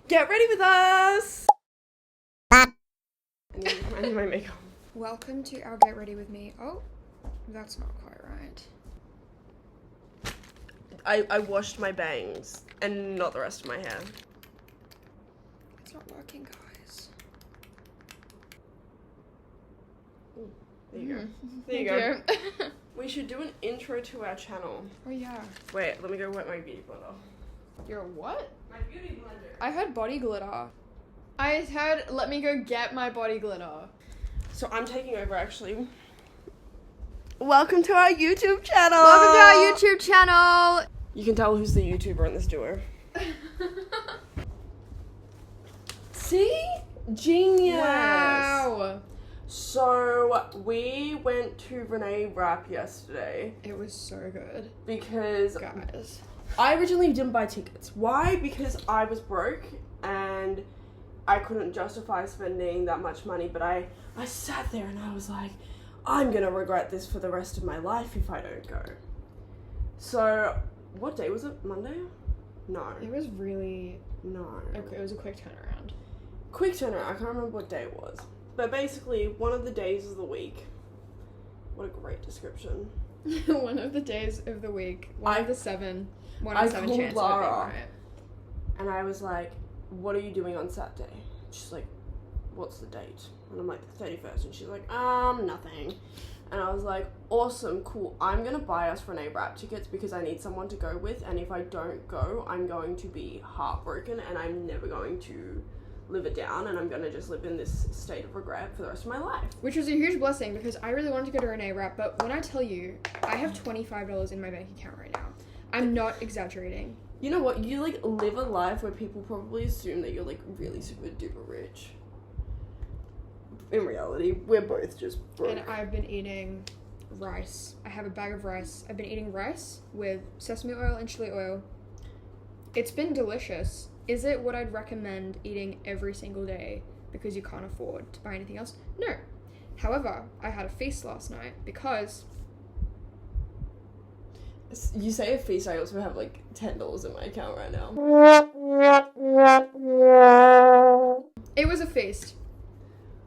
Get ready with us! I need my makeup. Welcome to our Get Ready With Me. Oh, that's not quite right. I washed my bangs and not the rest of my hair. It's not working, guys. Ooh, there you go. There you go. We should do an intro to our channel. Oh, yeah. Wait, let me go wet my beauty blender. You're what? My beauty blender. I heard body glitter. I heard let me go get my body glitter. So I'm taking over, actually. Welcome to our YouTube channel! Welcome to our YouTube channel! You can tell who's the YouTuber in this duo. See? Genius! Wow! So, we went to Renee Rapp yesterday. It was so good. Because Guys. I originally didn't buy tickets. Why? Because I was broke and I couldn't justify spending that much money, but I sat there and I was like, I'm gonna regret this for the rest of my life if I don't go. So, what day was it? Monday? No. It was really... No. Okay, it was a quick turnaround. Quick turnaround. I can't remember what day it was. But basically, one of the days of the week. What a great description. One of the days of the week. One of the 7 I chance called of it Lara, being right. and I was like, what are you doing on Saturday? She's like, what's the date? And I'm like, the 31st. And she's like, nothing. And I was like, awesome, cool. I'm going to buy us Renee Rapp tickets because I need someone to go with. And if I don't go, I'm going to be heartbroken and I'm never going to live it down. And I'm going to just live in this state of regret for the rest of my life. Which was a huge blessing because I really wanted to go to Renee Rapp. But when I tell you, I have $25 in my bank account right now. I'm not exaggerating. You know what? You, like, live a life where people probably assume that you're, like, really super duper rich. In reality, we're both just broke. And I've been eating rice. I have a bag of rice. I've been eating rice with sesame oil and chili oil. It's been delicious. Is it what I'd recommend eating every single day because you can't afford to buy anything else? No. However, I had a feast last night because... You say a feast, I also have like $10 in my account right now. It was a feast.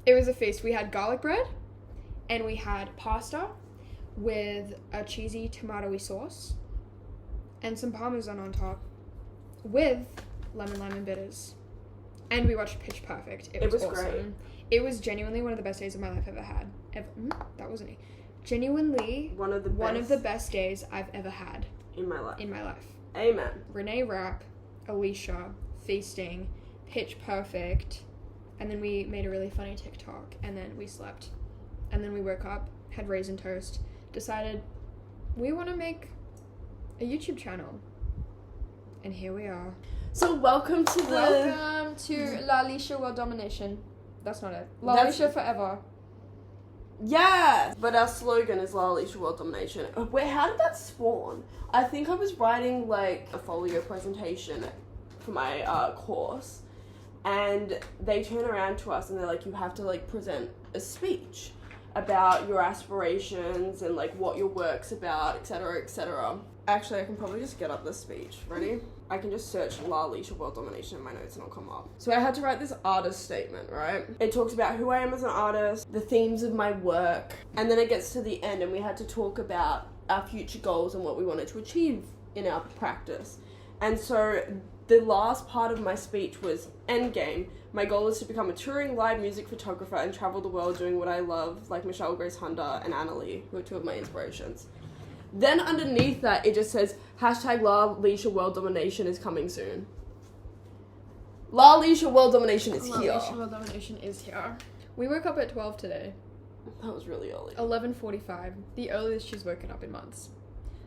It was a feast. We had garlic bread and we had pasta with a cheesy tomatoey sauce and some parmesan on top with lemon bitters. And we watched Pitch Perfect. It was awesome. Great. It was genuinely one of the best days of my life I've ever had. That wasn't it. Genuinely one of the best days I've ever had in my life. Amen. Renee Rapp, Alicia, feasting, Pitch Perfect, and then we made a really funny TikTok, and then we slept, and then we woke up, had raisin toast, decided we want to make a YouTube channel, and here we are. So welcome to La Alicia World Domination. That's not it. La Alicia Forever. Yeah, but our slogan is La Alicia World Domination. Wait, how did that spawn? I think I was writing like a folio presentation for my course, and they turn around to us and they're like, you have to like present a speech about your aspirations and like what your work's about, etc., etc. Actually, I can probably just get up this speech. Ready? I can just search La Alicia World Domination in my notes and it'll come up. So I had to write this artist statement, right? It talks about who I am as an artist, the themes of my work, and then it gets to the end and we had to talk about our future goals and what we wanted to achieve in our practice. And so the last part of my speech was endgame. My goal is to become a touring live music photographer and travel the world doing what I love, like Michelle Grace Hunter and Annalie, who are two of my inspirations. Then underneath that, it just says, hashtag La Alicia World Domination is coming soon. La Alicia World Domination is here. La Alicia World Domination is here. We woke up at 12 today. That was really early. 11:45. The earliest she's woken up in months.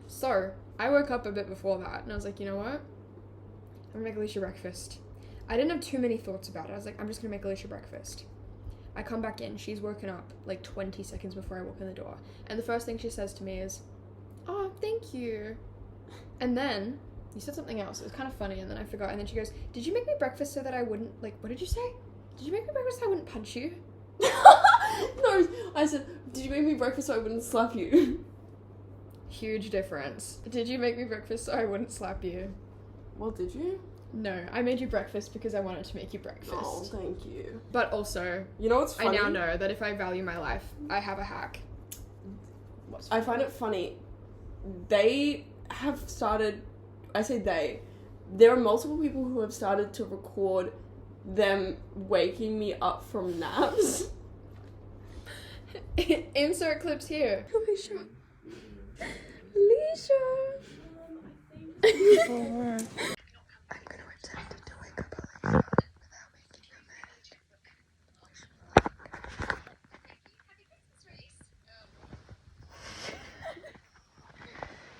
So, I woke up a bit before that, and I was like, you know what? I'm gonna make Alicia breakfast. I didn't have too many thoughts about it. I was like, I'm just gonna make Alicia breakfast. I come back in. She's woken up like 20 seconds before I walk in the door. And the first thing she says to me is, oh, thank you. And then you said something else. It was kind of funny, and then I forgot. And then she goes, did you make me breakfast so that I wouldn't, like, what did you say? Did you make me breakfast so I wouldn't punch you? No, I said, did you make me breakfast so I wouldn't slap you? Huge difference. Did you make me breakfast so I wouldn't slap you? Well, did you? No, I made you breakfast because I wanted to make you breakfast. Oh, thank you. But also, You know what's funny? I now know that if I value my life, I have a hack. I find it funny. They have started, I say they, there are multiple people who have started to record them waking me up from naps. Insert clips here. Alicia. I'm gonna attempt to wake up Alicia without making her mad.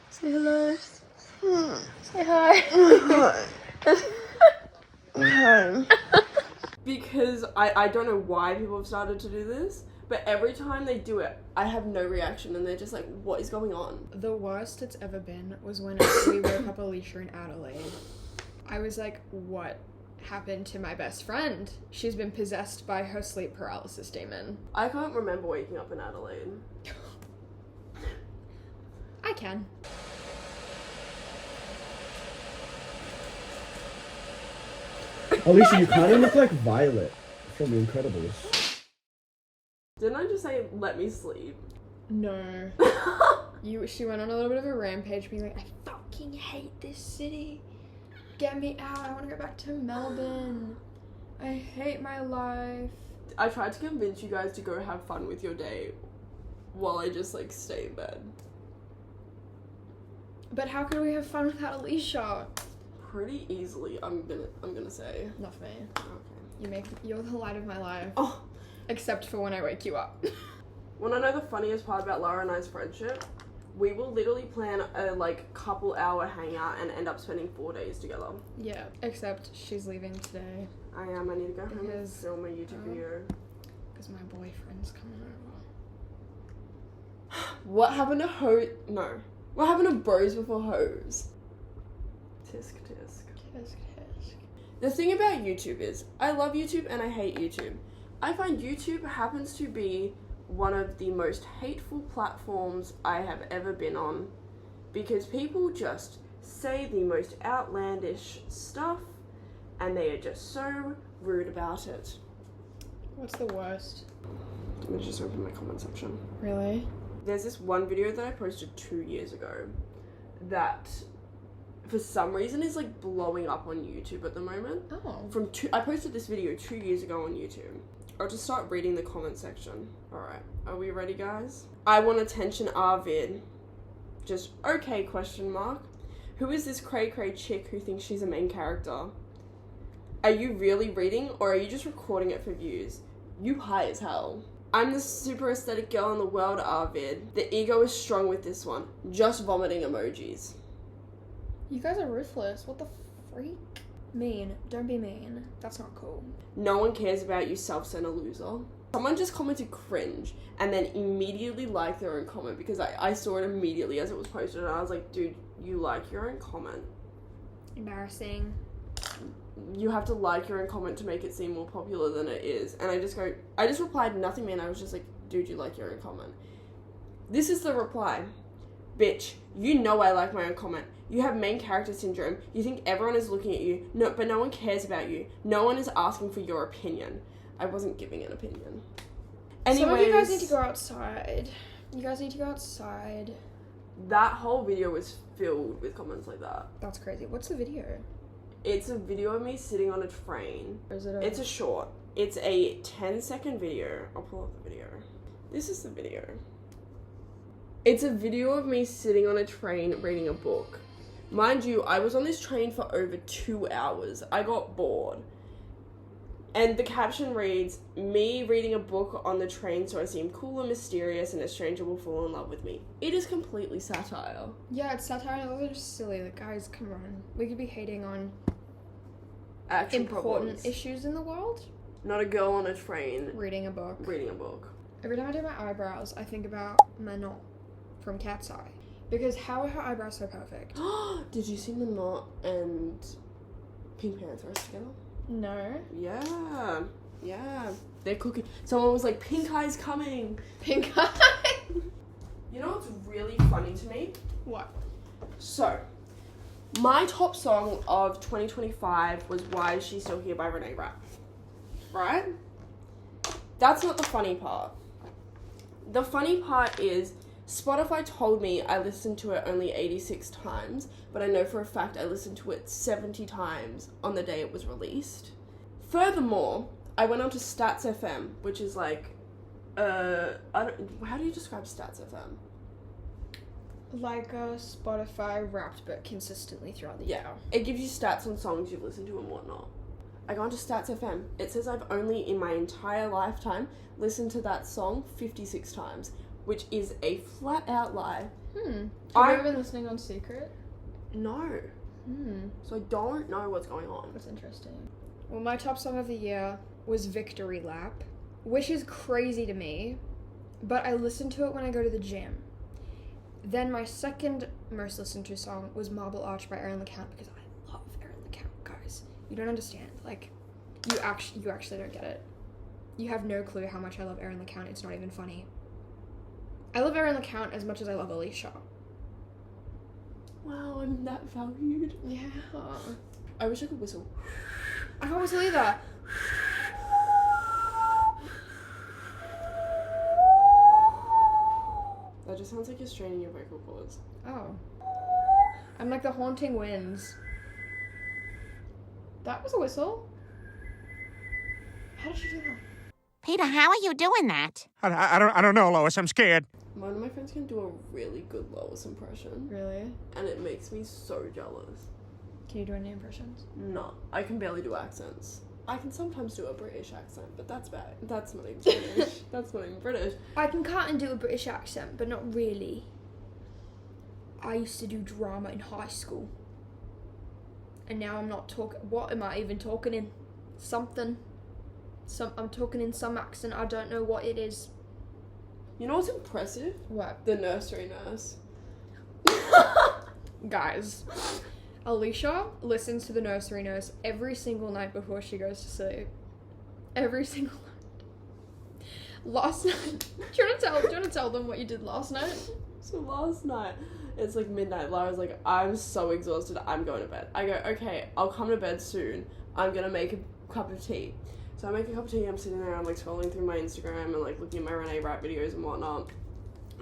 Say hello. Say hi. Hi. Because I don't know why people have started to do this, but every time they do it, I have no reaction and they're just like, what is going on? The worst it's ever been was when we woke up Alicia in Adelaide. I was like, what happened to my best friend? She's been possessed by her sleep paralysis demon. I can't remember waking up in Adelaide. I can. Alicia, you kind of look like Violet from The Incredibles. Didn't I just say, let me sleep? No. She went on a little bit of a rampage being like, I fucking hate this city. Get me out. I want to go back to Melbourne. I hate my life. I tried to convince you guys to go have fun with your day while I just like stay in bed. But how could we have fun without Alicia? Pretty easily, I'm gonna say. Not for me. Okay. You're the light of my life. Oh. Except for when I wake you up. Wanna know the funniest part about Lara and I's friendship? We will literally plan a like couple hour hangout and end up spending 4 days together. Yeah, except she's leaving today. I am. I need to go home and Because- film a YouTube video. Because my boyfriend's coming over. What happened to No. What happened to bros before hoes? Tisk tisk. Tisk, tisk. The thing about YouTube is, I love YouTube and I hate YouTube. I find YouTube happens to be one of the most hateful platforms I have ever been on, because people just say the most outlandish stuff and they are just so rude about it. What's the worst? Let me just open my comment section. Really? There's this one video that I posted 2 years ago that for some reason is like blowing up on YouTube at the moment. Oh. I posted this video 2 years ago on YouTube. I'll just start reading the comment section. Alright, are we ready, guys? I want attention, Arvid. Just okay, question mark. Who is this cray-cray chick who thinks she's a main character? Are you really reading, or are you just recording it for views? You high as hell. I'm the super aesthetic girl in the world, Arvid. The ego is strong with this one. Just vomiting emojis. You guys are ruthless. What the freak? Mean. Don't be mean. That's not cool. No one cares about you, self-centered loser. Someone just commented cringe and then immediately liked their own comment because I saw it immediately as it was posted and I was like, dude, you like your own comment. Embarrassing. You have to like your own comment to make it seem more popular than it is. And I just replied nothing, man. I was just like, dude, you like your own comment. This is the reply. Bitch, you know I like my own comment. You have main character syndrome. You think everyone is looking at you. No, but no one cares about you. No one is asking for your opinion. I wasn't giving an opinion. Anyways, some of you guys need to go outside. You guys need to go outside. That whole video was filled with comments like that. That's crazy. What's the video? It's a video of me sitting on a train. Or is it It's a short. It's a 10-second video. I'll pull up the video. This is the video. It's a video of me sitting on a train reading a book. Mind you, I was on this train for over 2 hours. I got bored. And the caption reads, me reading a book on the train so I seem cool and mysterious and a stranger will fall in love with me. It is completely satire. Yeah, it's satire. Those are just silly. Like, guys, come on. We could be hating on Actual important problems. issues in the world. Not a girl on a train Reading a book. reading a book. Every time I do my eyebrows, I think about Manon from Cat's Eye. Because how are her eyebrows so perfect? Did you see Manon and Pink Panther together? No. Yeah. They're cooking. Someone was like, Pink Eye's coming. Pink eye. You know what's really funny to me? What? So, My top song of 2025 was Why Is She Still Here by Renee Rapp. Right? That's not the funny part. The funny part is Spotify told me I listened to it only 86 times, but I know for a fact I listened to it 70 times on the day it was released. Furthermore, I went on to Stats FM, which is like, how do you describe Stats FM? Like a Spotify Wrapped, but consistently throughout the year. It gives you stats on songs you've listened to and whatnot. I go on to Stats FM. It says I've only in my entire lifetime listened to that song 56 times, which is a flat out lie. Have you ever been listening on secret? No. So I don't know what's going on. That's interesting. Well, my top song of the year was Victory Lap, which is crazy to me, but I listen to it when I go to the gym. Then my second most listened to song was Marble Arch by Aaron LeCount, because I love Aaron LeCount, guys. You don't understand. Like, you actually don't get it. You have no clue how much I love Aaron LeCount. It's not even funny. I love Aaron LeCount as much as I love Alicia. Wow, I'm that valued. Yeah. I wish I could whistle. I can't whistle either. That just sounds like you're straining your vocal cords. Oh. I'm like the haunting winds. That was a whistle. How did she do that? Peter, how are you doing that? I don't know, Lois. I'm scared. One of my friends can do a really good Lois impression, Really? and it makes me so jealous. Can you do any impressions? No, I can barely do accents. I can sometimes do a British accent, but that's bad. That's not even British. That's not even British. I can cut and do a British accent, but not really. I used to do drama in high school. And now I'm not talking... What am I even talking in? Something. I'm talking in some accent. I don't know what it is. You know what's impressive? What? The nursery nurse. Guys, Alicia listens to the nursery nurse every single night before she goes to sleep. Every single night. Last night... Do you want to tell them what you did last night? So last night, it's like midnight. Lara's like, I'm so exhausted. I'm going to bed. I go, okay, I'll come to bed soon. I'm going to make a cup of tea. So I make a cup of tea, I'm sitting there, I'm like scrolling through my Instagram and like looking at my Renee Rapp videos and whatnot.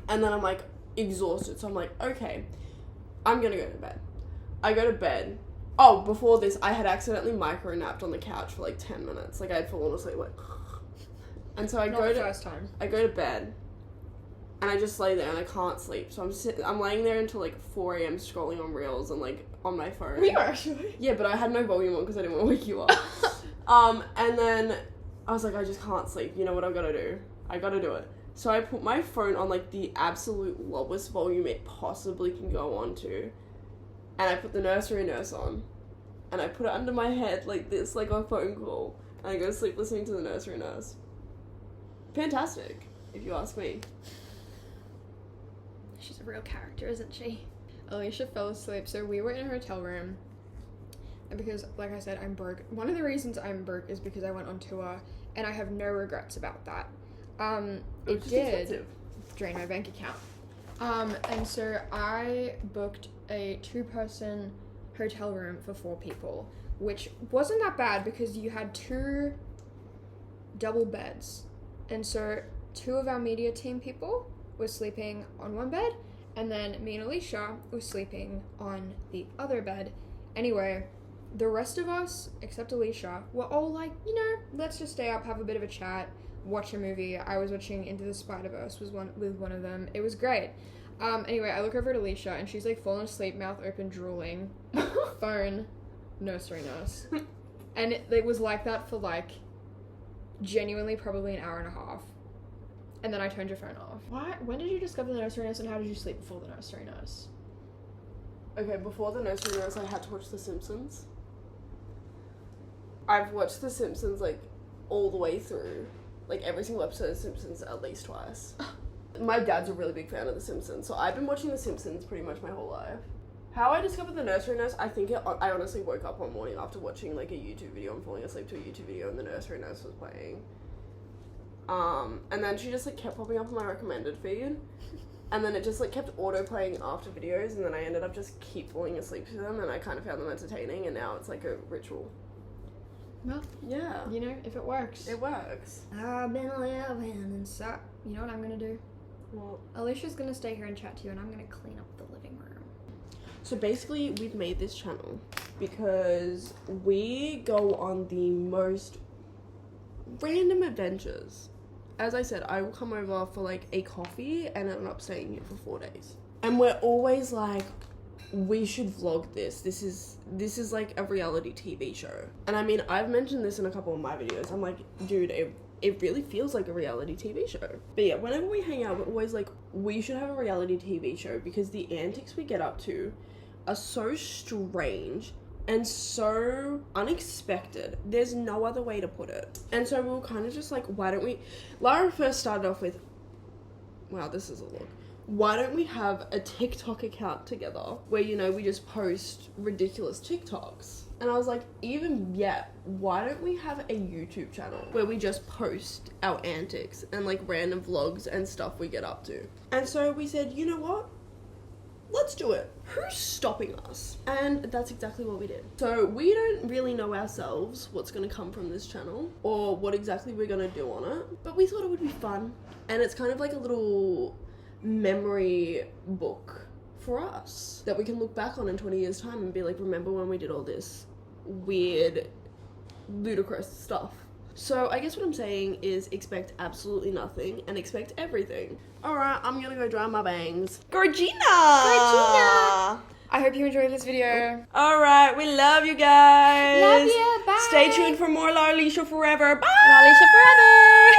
And then I'm like exhausted, so I'm like, okay, I'm gonna go to bed. I go to bed. Oh, before this, I had accidentally micro-napped on the couch for like 10 minutes. Like I had fallen asleep, like... And so I Not the first time. I go to bed, and I just lay there and I can't sleep. So I'm laying there until like 4 a.m. scrolling on Reels and like on my phone. We are actually. Yeah, but I had no volume on because I didn't want to wake you up. And then I was like, I just can't sleep. You know what I gotta do? I gotta do it. So I put my phone on like the absolute lowest volume it possibly can go on to. And I put the nursery nurse on. And I put it under my head like this, like a phone call. And I go to sleep listening to the nursery nurse. Fantastic, if you ask me. She's a real character, isn't she? Alicia fell asleep, so we were in a hotel room. And because, like I said, I'm broke. One of the reasons I'm broke is because I went on tour, and I have no regrets about that. It did drain my bank account. And so I booked a 2-person hotel room for 4 people, which wasn't that bad because you had 2 double beds. And so 2 of our media team people were sleeping on one bed, and then me and Alicia were sleeping on the other bed. Anyway, the rest of us, except Alicia, were all like, you know, let's just stay up, have a bit of a chat, watch a movie. I was watching Into the Spider-Verse with one of them. It was great. Anyway, I look over at Alicia, and she's like fallen asleep, mouth open, drooling. Phone, nursery nurse. And it was like that for like genuinely probably an hour and a half. And then I turned your phone off. Why? When did you discover the nursery nurse, and how did you sleep before the nursery nurse? Okay, before the nursery nurse, I had to watch The Simpsons. I've watched The Simpsons, like, all the way through. Like, every single episode of The Simpsons at least twice. My dad's a really big fan of The Simpsons, so I've been watching The Simpsons pretty much my whole life. How I discovered the nursery nurse, I think I honestly woke up one morning after watching, like, a YouTube video and falling asleep to a YouTube video, and the nursery nurse was playing. And then she just, like, kept popping up on my recommended feed. And then it just like kept auto playing after videos, and then I ended up just keep falling asleep to them, and I kind of found them entertaining, and now it's like a ritual. Well, Yeah. you know, if it works. It works. I've been living and so. You know what I'm gonna do? Well, Alicia's gonna stay here and chat to you, and I'm gonna clean up the living room. so basically, we've made this channel because we go on the most random adventures. As I said, I will come over for like a coffee and end up staying here for 4 days. And we're always like, we should vlog this. This is like a reality TV show. And I mean, I've mentioned this in a couple of my videos. I'm like, dude, it really feels like a reality TV show. But yeah, whenever we hang out, we're always like, we should have a reality TV show because the antics we get up to are so strange and so unexpected. There's no other way to put it. And so we were kind of just like, why don't we... Lara first started off with, wow, this is a look. Why don't we have a TikTok account together where, you know, we just post ridiculous TikToks? And I was like, even yet, why don't we have a YouTube channel where we just post our antics and like random vlogs and stuff we get up to? And so we said, you know what? Let's do it. Who's stopping us? And that's exactly what we did. So we don't really know ourselves what's going to come from this channel or what exactly we're going to do on it, but we thought it would be fun. And it's kind of like a little memory book for us that we can look back on in 20 years time and be like, remember when we did all this weird, ludicrous stuff. So I guess what I'm saying is expect absolutely nothing and expect everything. Alright, I'm gonna go dry my bangs. Gorgina! I hope you enjoyed this video. Alright, we love you guys. Love you. Bye. Stay tuned for more Alicia Forever. Bye! Alicia forever.